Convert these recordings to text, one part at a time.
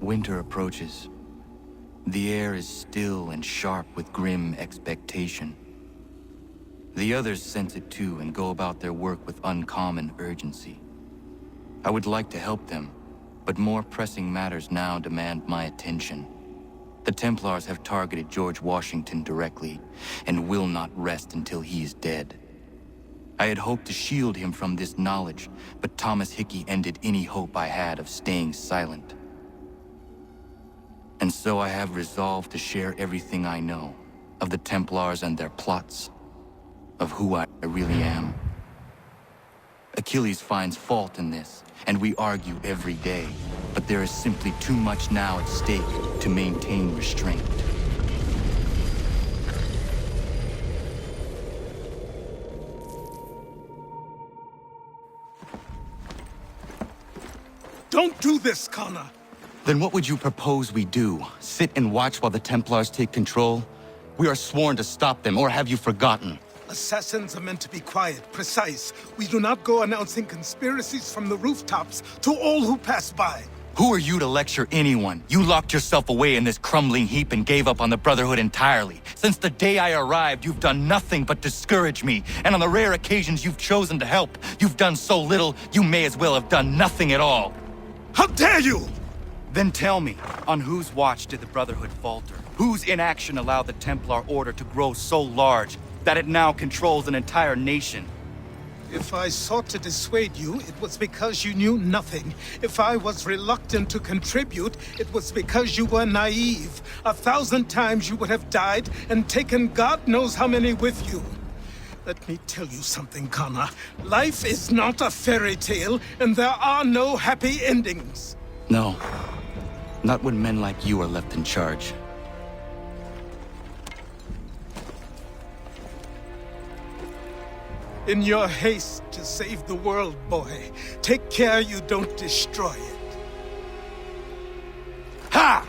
Winter approaches. The air is still and sharp with grim expectation. The others sense it too and go about their work with uncommon urgency. I would like to help them, but more pressing matters now demand my attention. The Templars have targeted George Washington directly, and will not rest until he is dead. I had hoped to shield him from this knowledge, but Thomas Hickey ended any hope I had of staying silent. And so I have resolved to share everything I know, of the Templars and their plots, of who I really am. Achilles finds fault in this, and we argue every day, but there is simply too much now at stake to maintain restraint. Don't do this, Connor! Then what would you propose we do? Sit and watch while the Templars take control? We are sworn to stop them, or have you forgotten? Assassins are meant to be quiet, precise. We do not go announcing conspiracies from the rooftops to all who pass by. Who are you to lecture anyone? You locked yourself away in this crumbling heap and gave up on the Brotherhood entirely. Since the day I arrived, you've done nothing but discourage me. And on the rare occasions you've chosen to help, you've done so little, you may as well have done nothing at all. How dare you! Then tell me, on whose watch did the Brotherhood falter? Whose inaction allowed the Templar Order to grow so large that it now controls an entire nation? If I sought to dissuade you, it was because you knew nothing. If I was reluctant to contribute, it was because you were naive. 1,000 times you would have died and taken God knows how many with you. Let me tell you something, Connor. Life is not a fairy tale, and there are no happy endings. No. Not when men like you are left in charge. In your haste to save the world, boy, take care you don't destroy it. Ha!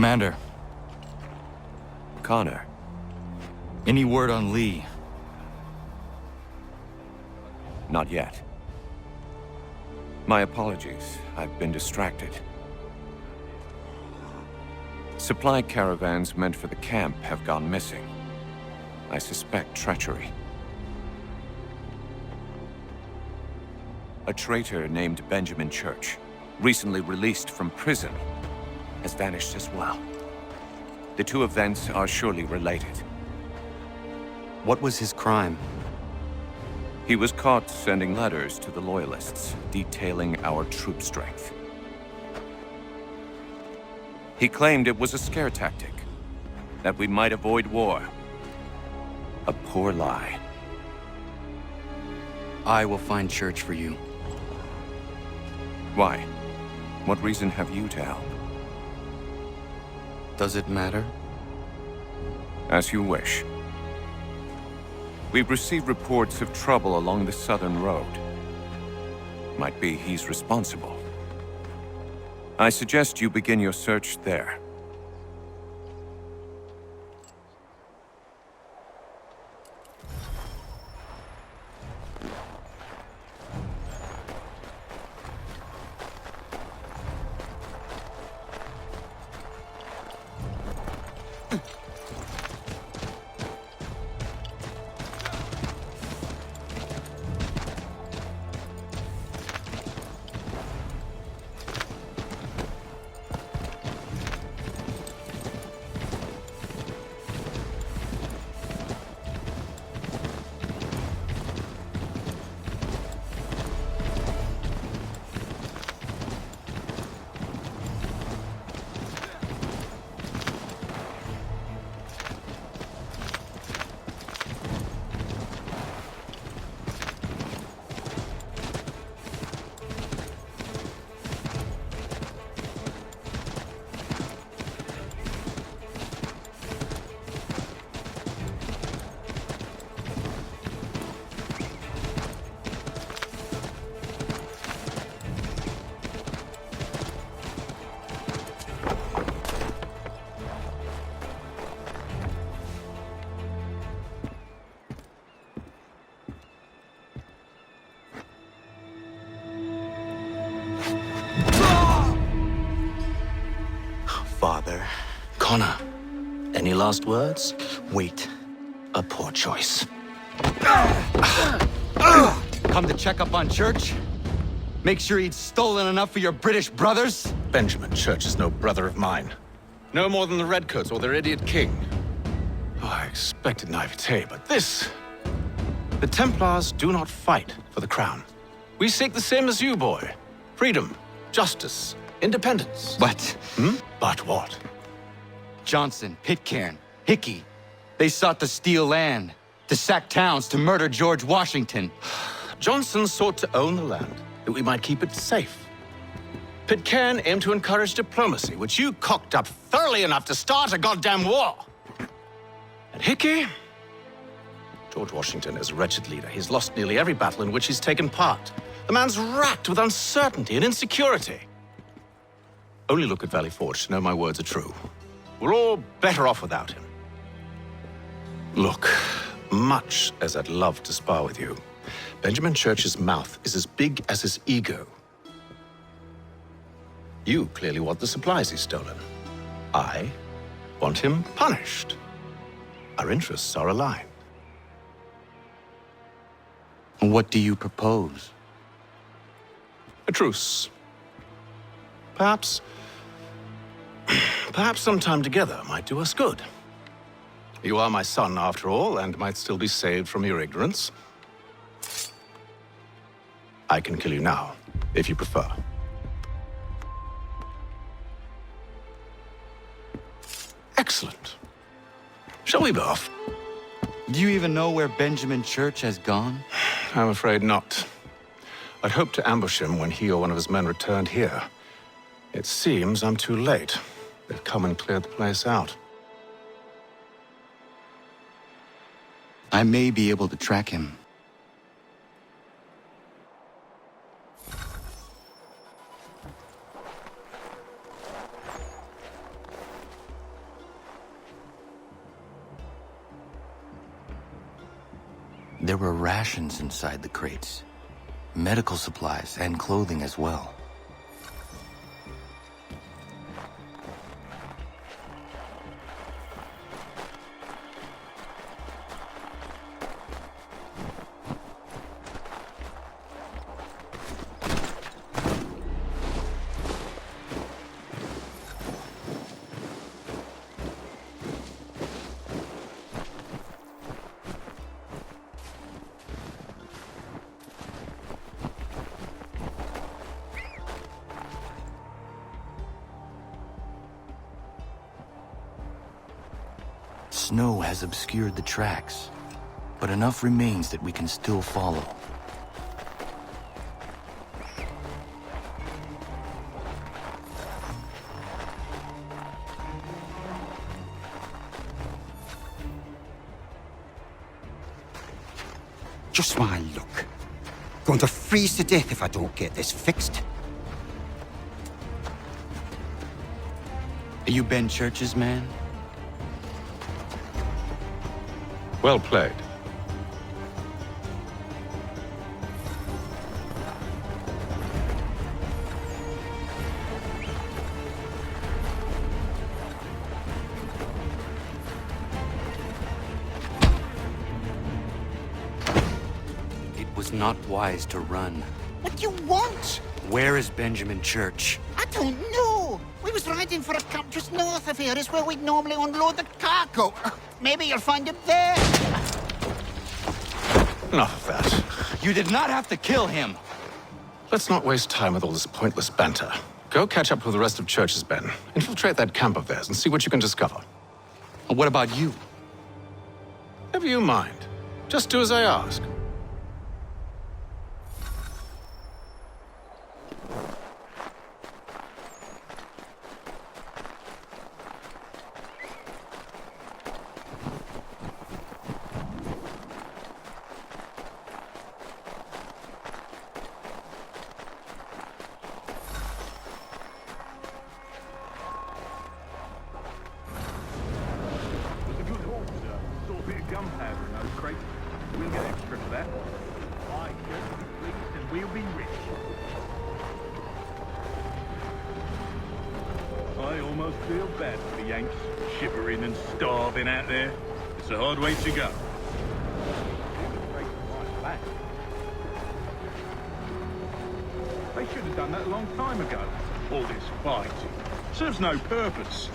Commander, Connor. any word on Lee? Not yet. My apologies. I've been distracted. Supply caravans meant for the camp have gone missing. I suspect treachery. A traitor named Benjamin Church, recently released from prison, has vanished as well. The two events are surely related. What was his crime? He was caught sending letters to the Loyalists, detailing our troop strength. He claimed it was a scare tactic, that we might avoid war. A poor lie. I will find Church for you. Why? What reason have you to help? Does it matter? As you wish. We've received reports of trouble along the southern road. Might be he's responsible. I suggest you begin your search there. Father. Connor, any last words? Wait. A poor choice. Come to check up on Church? Make sure he'd stolen enough for your British brothers? Benjamin Church is no brother of mine. No more than the Redcoats or their idiot king. Oh, I expected naivete, but this... The Templars do not fight for the crown. We seek the same as you, boy. Freedom, justice, independence. But But what? Johnson, Pitcairn, Hickey, they sought to steal land, to sack towns, to murder George Washington. Johnson sought to own the land, that we might keep it safe. Pitcairn aimed to encourage diplomacy, which you cocked up thoroughly enough to start a goddamn war. And Hickey? George Washington is a wretched leader. He's lost nearly every battle in which he's taken part. The man's racked with uncertainty and insecurity. Only look at Valley Forge to know my words are true. We're all better off without him. Look, much as I'd love to spar with you, Benjamin Church's mouth is as big as his ego. You clearly want the supplies he's stolen. I want him punished. Our interests are aligned. What do you propose? A truce. Perhaps some time together might do us good. You are my son, after all, and might still be saved from your ignorance. I can kill you now, if you prefer. Excellent. Shall we be off? Do you even know where Benjamin Church has gone? I'm afraid not. I'd hoped to ambush him when he or one of his men returned here. It seems I'm too late. They've come and cleared the place out. I may be able to track him. There were rations inside the crates, medical supplies and clothing as well. snow has obscured the tracks, but enough remains that we can still follow. Just my luck. Going to freeze to death if I don't get this fixed. Are you Ben Church's man? Well played. It was not wise to run. What do you want? Where is Benjamin Church? I don't know. We was riding for a camp just north of here. Is where we'd normally unload the cargo. Maybe you'll find him there. Enough of that. You did not have to kill him! Let's not waste time with all this pointless banter. Go catch up with the rest of Church's men. Infiltrate that camp of theirs and see what you can discover. What about you? Never you mind. Just do as I ask. Gunpowder in those crates. We'll get extra for that. I shall be pleased and we'll be rich. I almost feel bad for the Yanks, shivering and starving out there. It's a hard way to go. They should have done that a long time ago. All this fighting serves no purpose.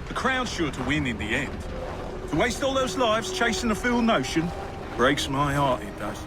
The crowd's sure to win in the end. To waste all those lives chasing a fool notion breaks my heart, it does.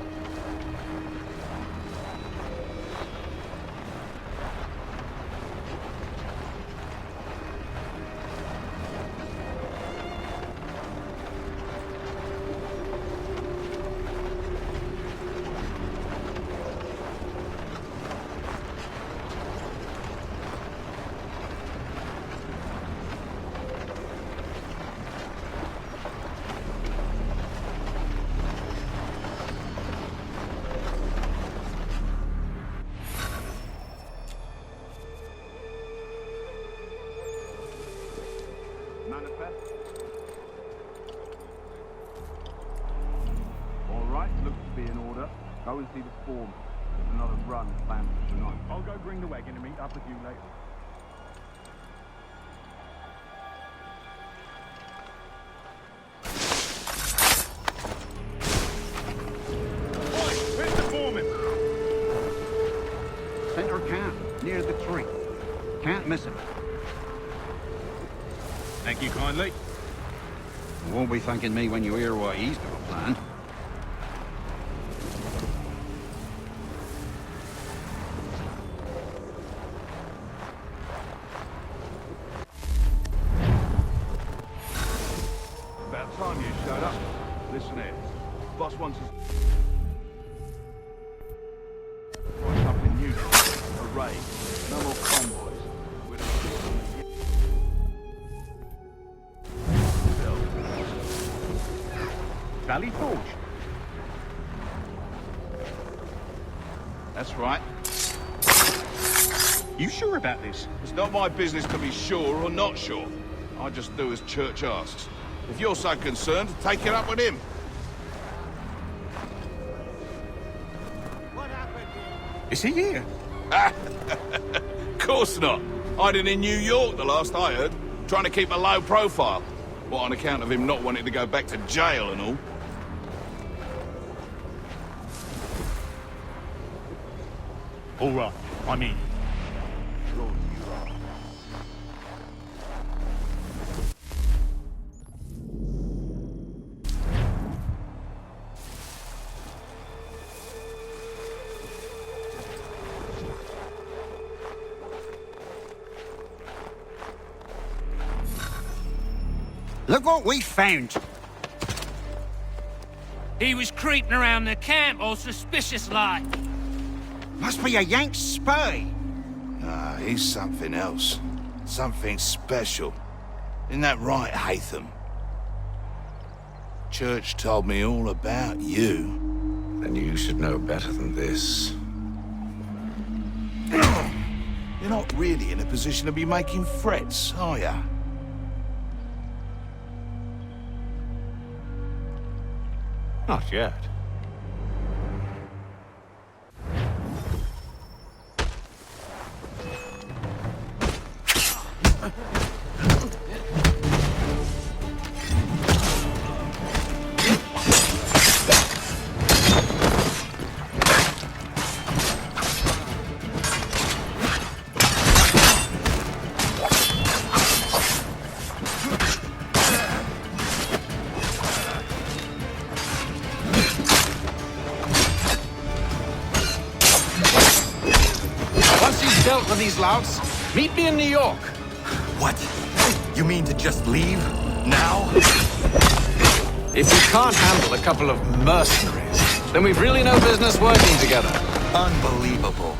Manifest. All right, looks to be in order. Go and see the foreman. There's another run planned for tonight. I'll go bring the wagon and meet up with you later. Oi, where's the foreman? Center camp, near the tree. Can't miss him. Thank you kindly. You won't be thanking me when you hear what he's got planned. About time you showed up. Listen here. Boss wants us... What's up in New a raid. No more convoys. We're Valley Forge. That's right. You sure about this? It's not my business to be sure or not sure. I just do as Church asks. If you're so concerned, take it up with him. What happened? Is he here? Of course not. Hiding in New York, the last I heard. Trying to keep a low profile. What, on account of him not wanting to go back to jail and all? All right, I'm in. Look what we found. He was creeping around the camp all suspicious-like. Must be a Yank spy. Ah, he's something else. Something special. Isn't that right, Hatham? Church told me all about you. Then you should know better than this. You're not really in a position to be making threats, are ya? Not yet. Dealt with these louts. Meet me in New York. What? You mean to just leave? Now? If we can't handle a couple of mercenaries, then we've really no business working together. Unbelievable.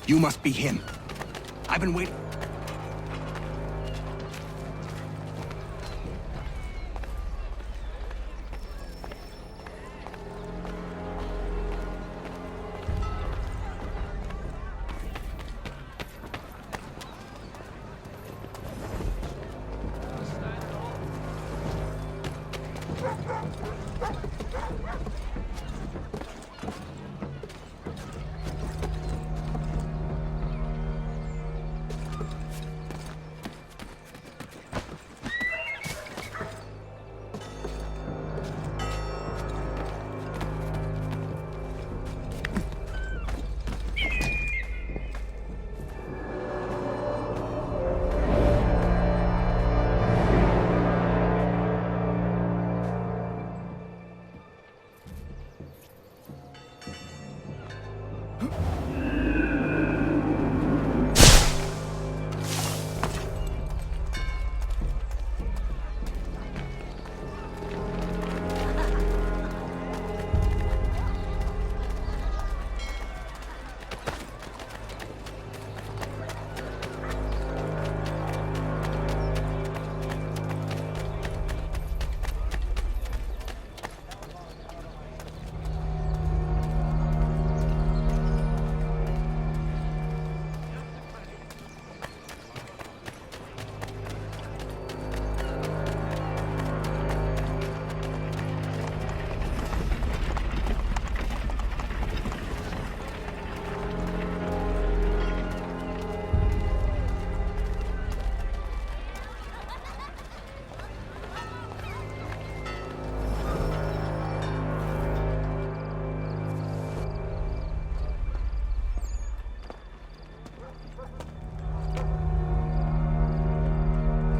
You must be him. I've been waiting.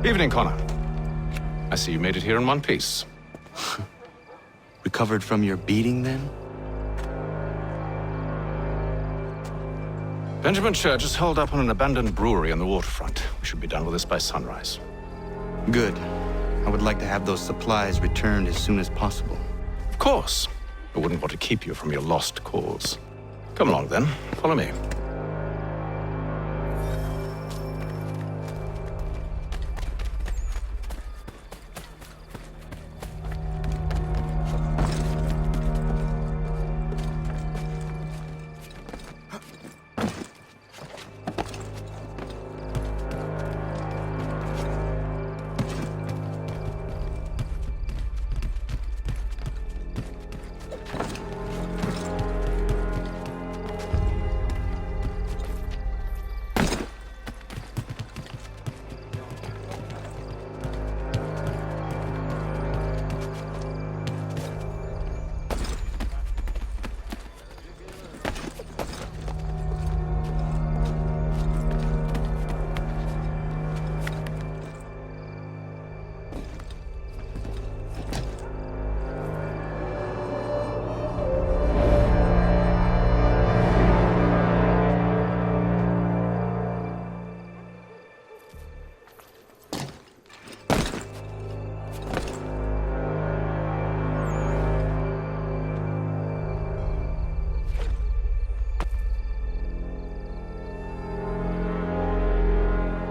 Evening, Connor. I see you made it here in one piece. Recovered from your beating, then? Benjamin Church is holed up on an abandoned brewery on the waterfront. We should be done with this by sunrise. Good. I would like to have those supplies returned as soon as possible. Of course. I wouldn't want to keep you from your lost cause. Come along, then. Follow me.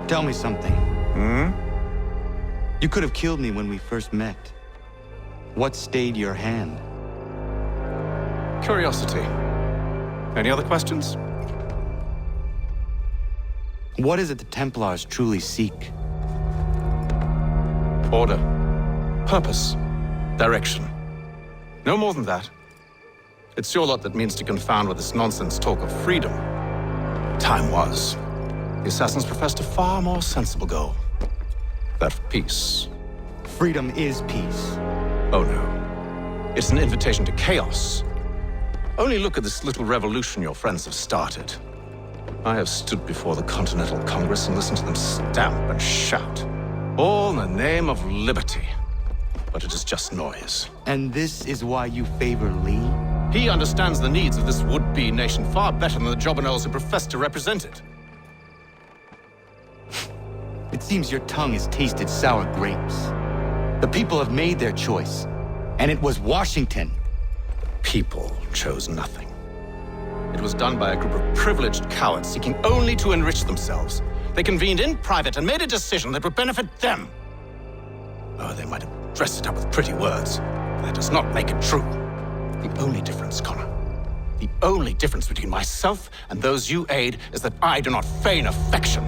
Tell me something. Hmm? You could have killed me when we first met. What stayed your hand? Curiosity. Any other questions? What is it the Templars truly seek? Order. Purpose. Direction. No more than that. It's your lot that means to confound with this nonsense talk of freedom. Time was. The assassins professed a far more sensible goal. That of peace. Freedom is peace. Oh no. It's an invitation to chaos. Only look at this little revolution your friends have started. I have stood before the Continental Congress and listened to them stamp and shout. All in the name of liberty. But it is just noise. And this is why you favor Lee? He understands the needs of this would-be nation far better than the jobberknolls who profess to represent it. It seems your tongue has tasted sour grapes. The people have made their choice, and it was Washington. People chose nothing. It was done by a group of privileged cowards seeking only to enrich themselves. They convened in private and made a decision that would benefit them. Oh, they might have dressed it up with pretty words. That does not make it true. The only difference, Connor, the only difference between myself and those you aid is that I do not feign affection.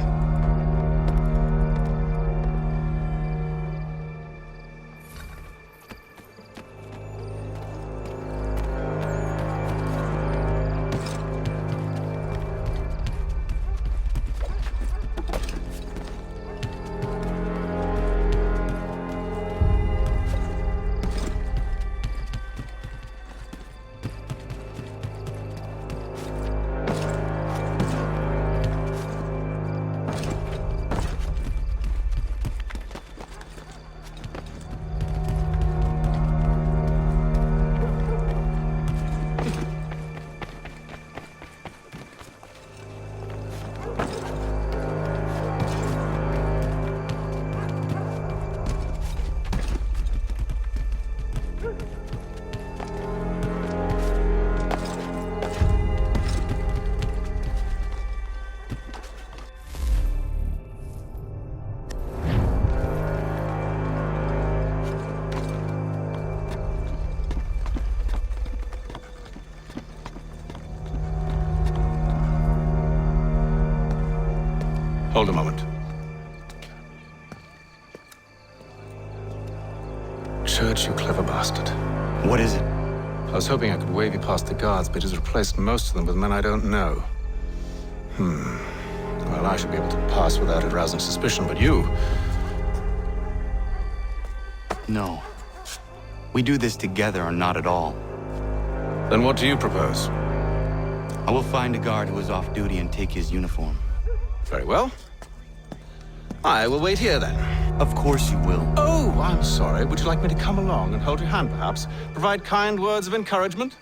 Hold a moment. Church, you clever bastard. What is it? I was hoping I could wave you past the guards, but he's replaced most of them with men I don't know. Well, I should be able to pass without arousing suspicion, but you... No. We do this together or not at all. Then what do you propose? I will find a guard who is off duty and take his uniform. Very well. I will wait here, then. Of course you will. Oh, I'm sorry. Would you like me to come along and hold your hand, perhaps? Provide kind words of encouragement?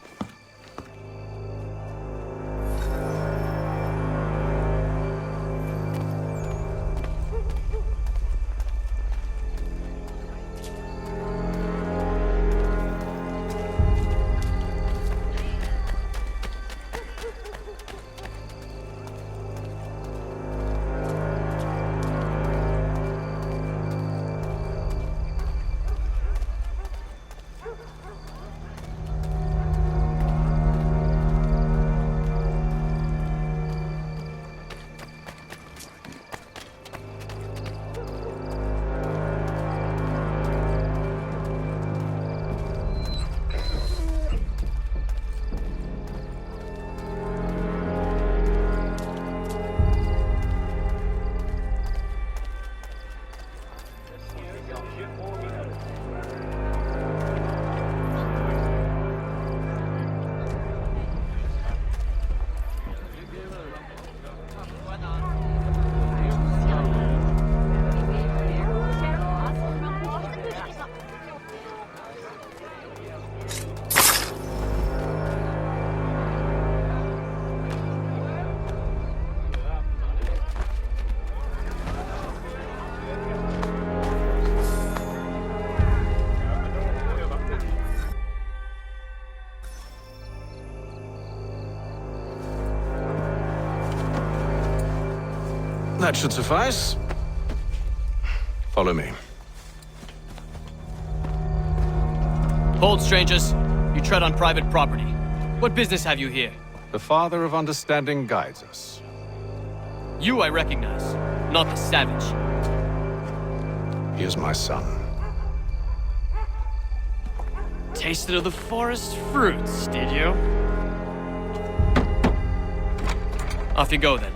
That should suffice. Follow me. Hold, strangers. You tread on private property. What business have you here? The Father of Understanding guides us. You I recognize, not the savage. He is my son. Tasted of the forest fruits, did you? Off you go, then.